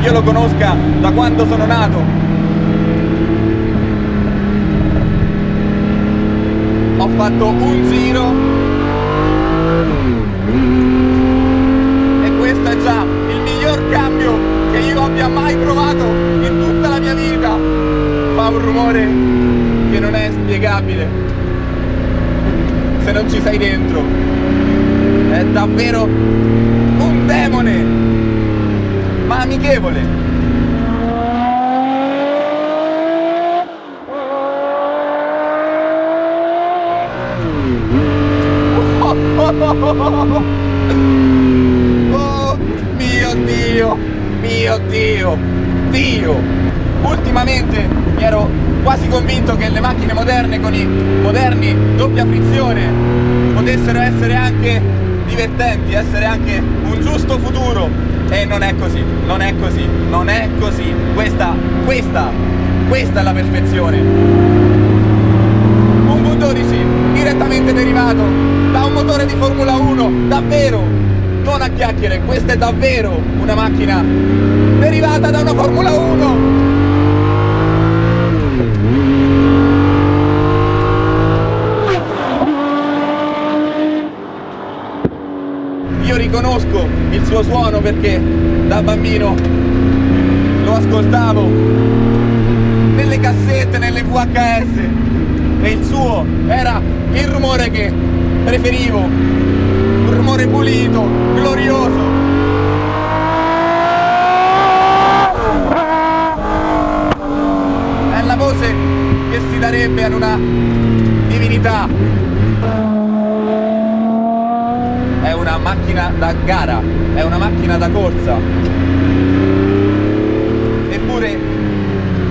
io lo conosca da quando sono nato. Ho fatto un giro e questo è già il miglior cambio che io abbia mai provato in tutta la mia vita. Fa un rumore che non è spiegabile se non ci sei dentro. È davvero un demone, ma amichevole. Oh mio Dio! Ultimamente mi ero quasi convinto che le macchine moderne con i moderni doppia frizione potessero essere anche divertenti, essere anche un giusto futuro, e non è così. Questa è la perfezione. Un V12 direttamente derivato da un motore di Formula 1, davvero, non a chiacchiere, questa è davvero una macchina derivata da una Formula 1. Io riconosco il suo suono perché da bambino lo ascoltavo nelle cassette, nelle VHS, e il suo era il rumore che preferivo, un rumore pulito, glorioso. È la voce che si darebbe ad una divinità. È una macchina da gara, è una macchina da corsa. Eppure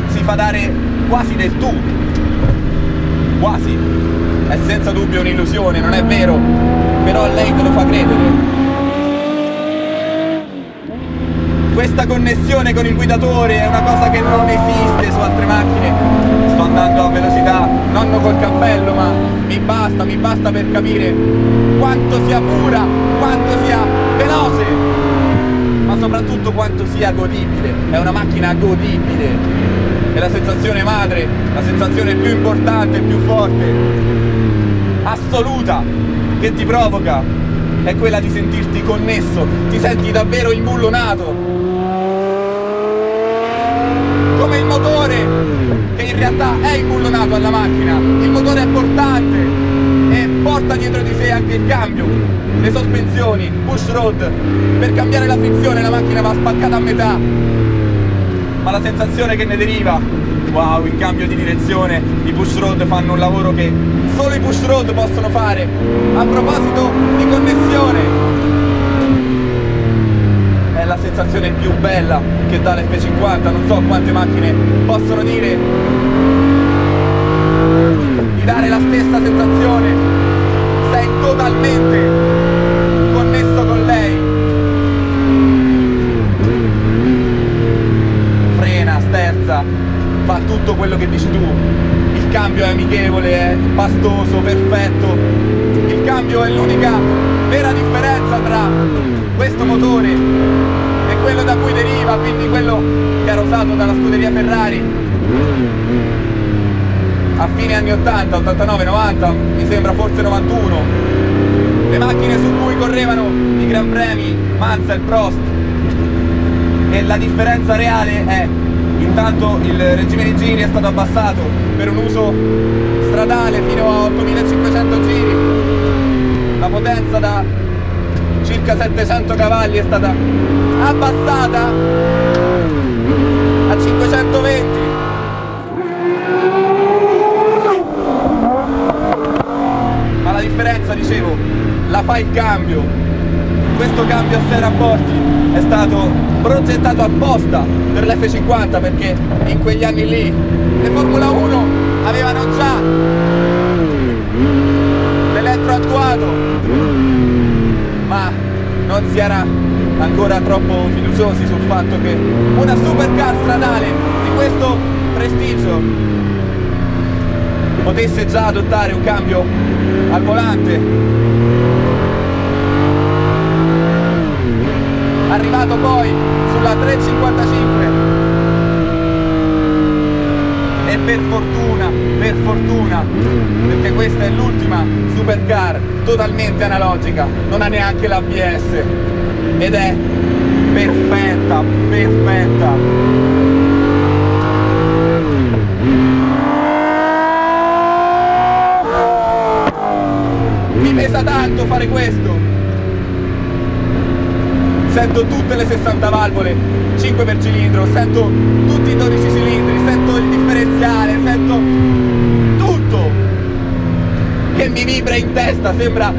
si fa dare quasi del tu. Quasi. È senza dubbio un'illusione, non è vero, però lei te lo fa credere. Questa connessione con il guidatore è una cosa che non esiste su altre macchine. Sto andando a velocità, non col cappello, ma mi basta per capire quanto sia pura, quanto sia veloce, ma soprattutto quanto sia godibile. È una macchina godibile. È la sensazione madre, la sensazione più importante, più forte, assoluta, che ti provoca, è quella di sentirti connesso, ti senti davvero imbullonato, come il motore, che in realtà è imbullonato alla macchina. Il motore è portante e porta dietro di sé anche il cambio, le sospensioni, push rod. Per cambiare la frizione la macchina va spaccata a metà, ma la sensazione che ne deriva, wow, il cambio di direzione, i push rod fanno un lavoro che solo i push rod possono fare. A proposito di connessione, è la sensazione più bella che dà l'F50, non so quante macchine possono dire di dare la stessa sensazione. Sei totalmente connesso con lei. Sterza, fa tutto quello che dici tu. Il cambio è amichevole, è pastoso, perfetto. Il cambio è l'unica vera differenza tra questo motore e quello da cui deriva, quindi quello che era usato dalla scuderia Ferrari a fine anni 80, 89, 90, mi sembra forse 91. Le macchine su cui correvano i Gran Premi Mansell, Prost. E la differenza reale è: intanto il regime di giri è stato abbassato per un uso stradale fino a 8500 giri, la potenza da circa 700 cavalli è stata abbassata a 520. Ma la differenza, dicevo, la fa il cambio. Questo cambio a 6 rapporti è stato progettato apposta per l'F50, perché in quegli anni lì le Formula 1 avevano già l'elettroattuato, ma non si era ancora troppo fiduciosi sul fatto che una supercar stradale di questo prestigio potesse già adottare un cambio al volante. Arrivato poi sul sulla 355 e per fortuna, perché questa è l'ultima supercar totalmente analogica, non ha neanche l'ABS ed è perfetta. Mi pesa tanto fare questo. Sento tutte le 60 valvole, 5 per cilindro, sento tutti i 12 cilindri, sento il differenziale, sento tutto che mi vibra in testa, sembra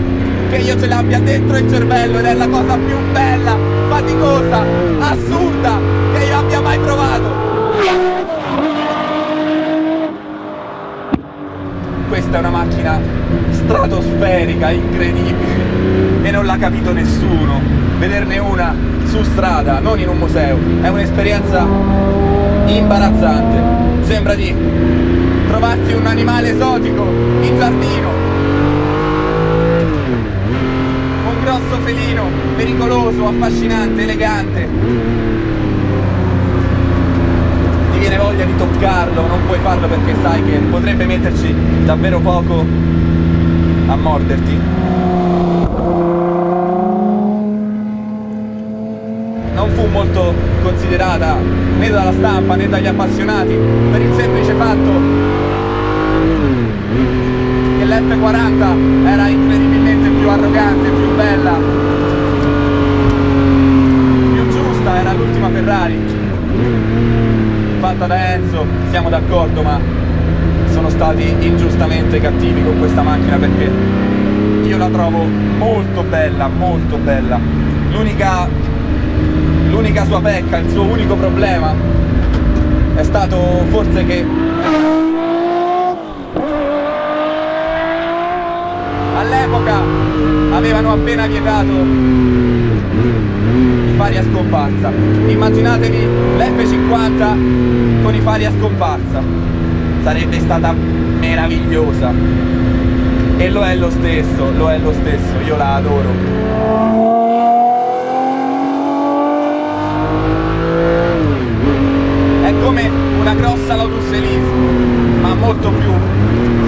che io ce l'abbia dentro il cervello ed è la cosa più bella, faticosa, assurda che io abbia mai provato. Questa è una macchina stratosferica, incredibile, e non l'ha capito nessuno. Vederne una su strada, non in un museo, è un'esperienza imbarazzante. Sembra di trovarsi un animale esotico in giardino, un grosso felino, pericoloso, affascinante, elegante. Ti viene voglia di toccarlo, non puoi farlo perché sai che potrebbe metterci davvero poco a morderti. Non fu molto considerata né dalla stampa né dagli appassionati per il semplice fatto che l'F40 era incredibilmente più arrogante, più bella, più giusta, era l'ultima Ferrari fatta da Enzo, siamo d'accordo, ma sono stati ingiustamente cattivi con questa macchina perché io la trovo molto bella. L'unica sua pecca, il suo unico problema è stato forse che all'epoca avevano appena vietato i fari a scomparsa. Immaginatevi l'F50 con i fari a scomparsa, sarebbe stata meravigliosa, e lo è lo stesso, io la adoro. È come una grossa Lotus Elise, ma molto più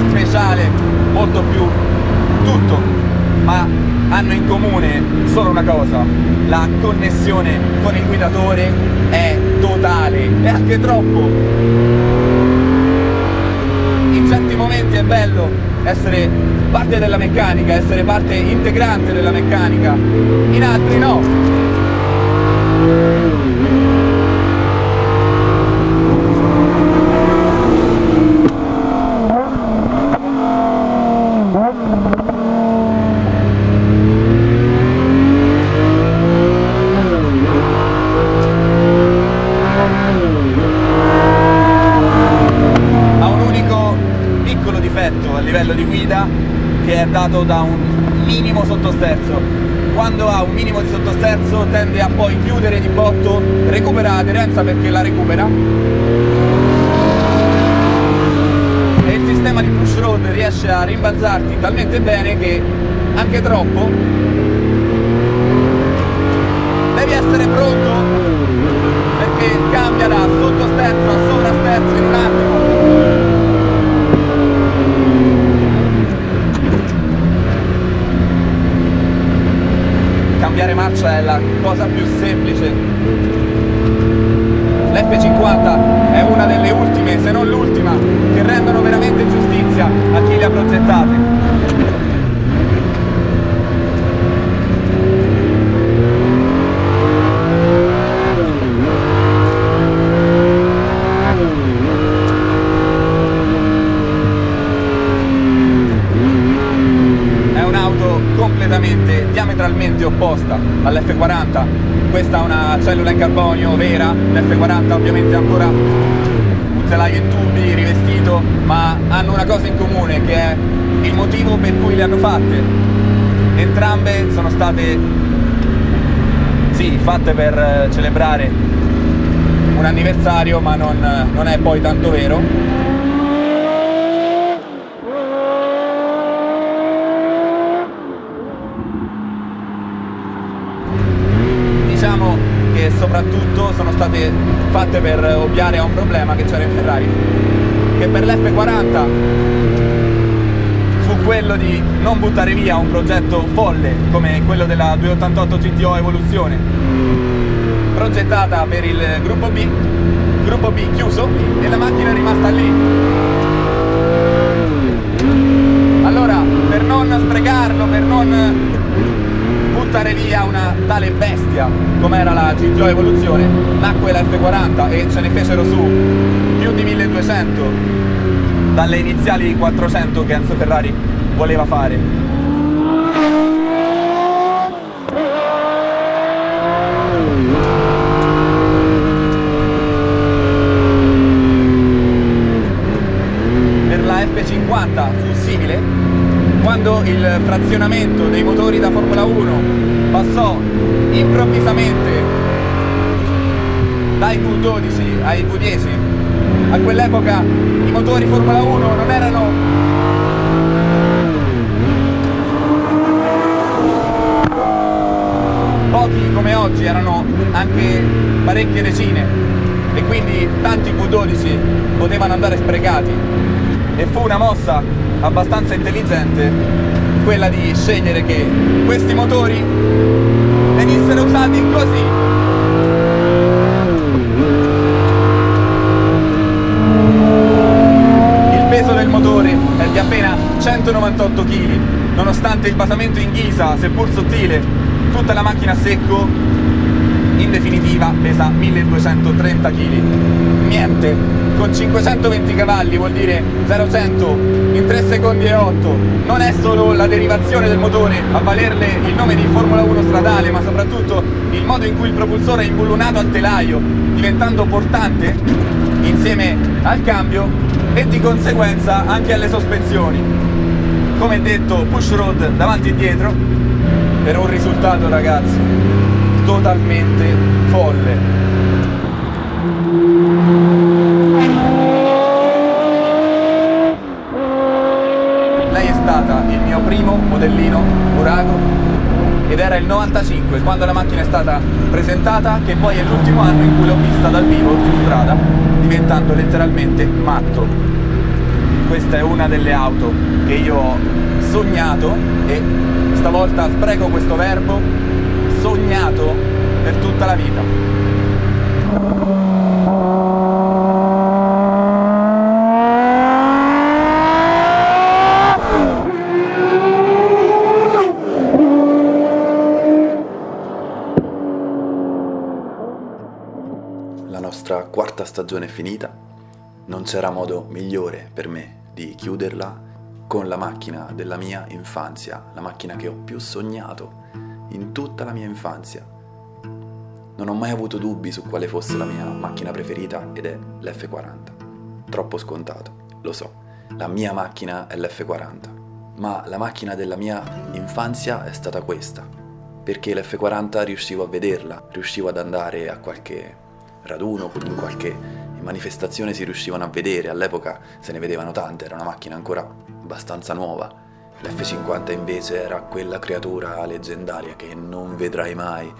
speciale, molto più tutto, ma hanno in comune solo una cosa: la connessione con il guidatore è totale, e anche troppo. In certi momenti è bello essere parte della meccanica, essere parte integrante della meccanica, in altri no. A livello di guida, che è dato da un minimo sottosterzo. Quando ha un minimo di sottosterzo tende a poi chiudere di botto, recupera aderenza perché la recupera, e il sistema di push rod riesce a rimbalzarti talmente bene che anche troppo devi essere pronto, perché cambia da sottosterzo a sovrasterzo in un attimo. Cambiare marcia è la cosa più semplice. L'F50 è una delle ultime, se non l'ultima, che rendono veramente giustizia a chi le ha progettate. Completamente, diametralmente opposta all'F40. Questa ha una cellula in carbonio vera, l'F40 ovviamente ha ancora un telaio in tubi rivestito, ma hanno una cosa in comune, che è il motivo per cui le hanno fatte. Entrambe sono state, sì, fatte per celebrare un anniversario, ma non è poi tanto vero. Diciamo che soprattutto state fatte per ovviare a un problema che c'era in Ferrari, che per l'F40 fu quello di non buttare via un progetto folle come quello della 288 GTO Evoluzione, progettata per il gruppo B chiuso, e la macchina è rimasta lì. Allora, per non sprecarlo, per non buttare via una tale bestia come era la GTO Evoluzione, nacque la F40 e ce ne fecero su più di 1200 dalle iniziali 400 che Enzo Ferrari voleva fare. Per la F50 fu simile, quando il frazionamento dei motori da Formula 1 passò improvvisamente dai V12 ai V10. A quell'epoca i motori Formula 1 non erano pochi come oggi, erano anche parecchie decine, e quindi tanti V12 potevano andare sprecati, e fu una mossa abbastanza intelligente quella di scegliere che questi motori venissero usati così. Il peso del motore è di appena 198 kg, nonostante il basamento in ghisa, seppur sottile, tutta la macchina a secco in definitiva pesa 1230 kg. Niente. Con 520 cavalli vuol dire 0-100 in 3 secondi e 8. Non è solo la derivazione del motore a valerle il nome di Formula 1 stradale, ma soprattutto il modo in cui il propulsore è imbullunato al telaio, diventando portante insieme al cambio e di conseguenza anche alle sospensioni. Come detto, push rod davanti e dietro, per un risultato, ragazzi, totalmente folle. Il mio primo modellino Urago, ed era il 95 quando la macchina è stata presentata, che poi è l'ultimo anno in cui l'ho vista dal vivo su strada, diventando letteralmente matto. Questa è una delle auto che io ho sognato, e stavolta spreco questo verbo, sognato, per tutta la vita. La nostra quarta stagione è finita, non c'era modo migliore per me di chiuderla con la macchina della mia infanzia, la macchina che ho più sognato in tutta la mia infanzia. Non ho mai avuto dubbi su quale fosse la mia macchina preferita, ed è l'F40. Troppo scontato, lo so, la mia macchina è l'F40, ma la macchina della mia infanzia è stata questa, perché l'F40 riuscivo a vederla, riuscivo ad andare a qualche raduno, in qualche manifestazione si riuscivano a vedere. All'epoca se ne vedevano tante, era una macchina ancora abbastanza nuova. L'F50 invece era quella creatura leggendaria che non vedrai mai,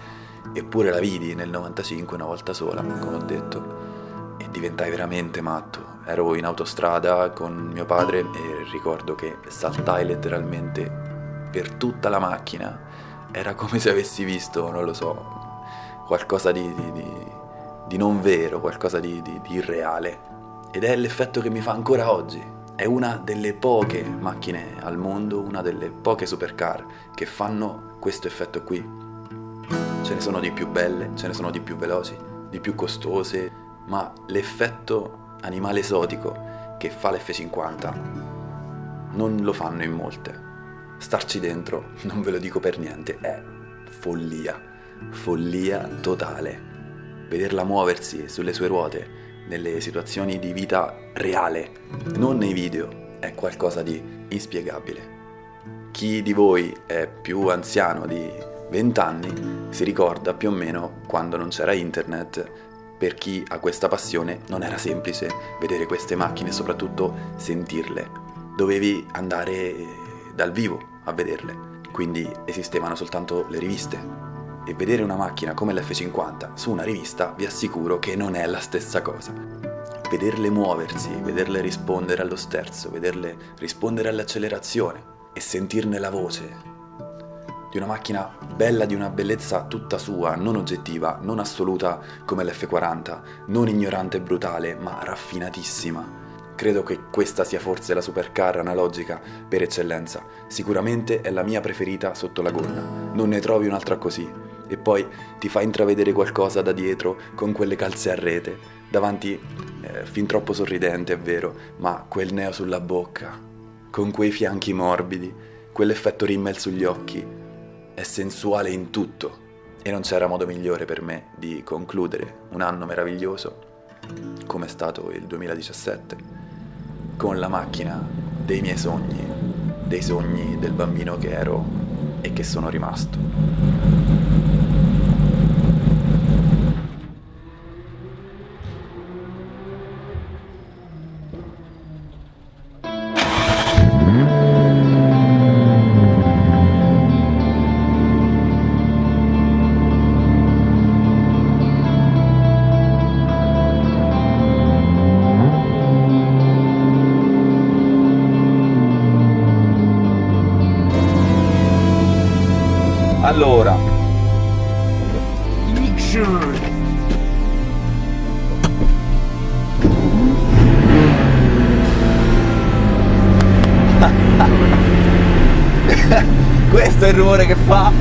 eppure la vidi nel 95 una volta sola, come ho detto, e diventai veramente matto. Ero in autostrada con mio padre e ricordo che saltai letteralmente per tutta la macchina. Era come se avessi visto, non lo so, qualcosa di non vero, qualcosa di irreale, ed è l'effetto che mi fa ancora oggi. È una delle poche macchine al mondo, una delle poche supercar che fanno questo effetto qui. Ce ne sono di più belle, ce ne sono di più veloci, di più costose, ma l'effetto animale esotico che fa l'F50 non lo fanno in molte. Starci dentro, non ve lo dico per niente, è follia, follia totale. Vederla muoversi sulle sue ruote nelle situazioni di vita reale, non nei video, è qualcosa di inspiegabile. Chi di voi è più anziano di 20 anni si ricorda più o meno quando non c'era internet. Per chi ha questa passione non era semplice vedere queste macchine e soprattutto sentirle. Dovevi andare dal vivo a vederle, quindi esistevano soltanto le riviste. e vedere una macchina come l'F50 su una rivista vi assicuro che non è la stessa cosa. Vederle muoversi, vederle rispondere allo sterzo, vederle rispondere all'accelerazione e sentirne la voce di una macchina bella, di una bellezza tutta sua, non oggettiva, non assoluta come l'F40, non ignorante e brutale, ma raffinatissima. Credo che questa sia forse la supercar analogica per eccellenza. Sicuramente è la mia preferita sotto la gonna, non ne trovi un'altra così. E poi ti fa intravedere qualcosa da dietro con quelle calze a rete, davanti fin troppo sorridente è vero, ma quel neo sulla bocca, con quei fianchi morbidi, quell'effetto Rimmel sugli occhi, è sensuale in tutto. E non c'era modo migliore per me di concludere un anno meraviglioso, come è stato il 2017, con la macchina dei miei sogni, dei sogni del bambino che ero e che sono rimasto. Allora, questo è il rumore che fa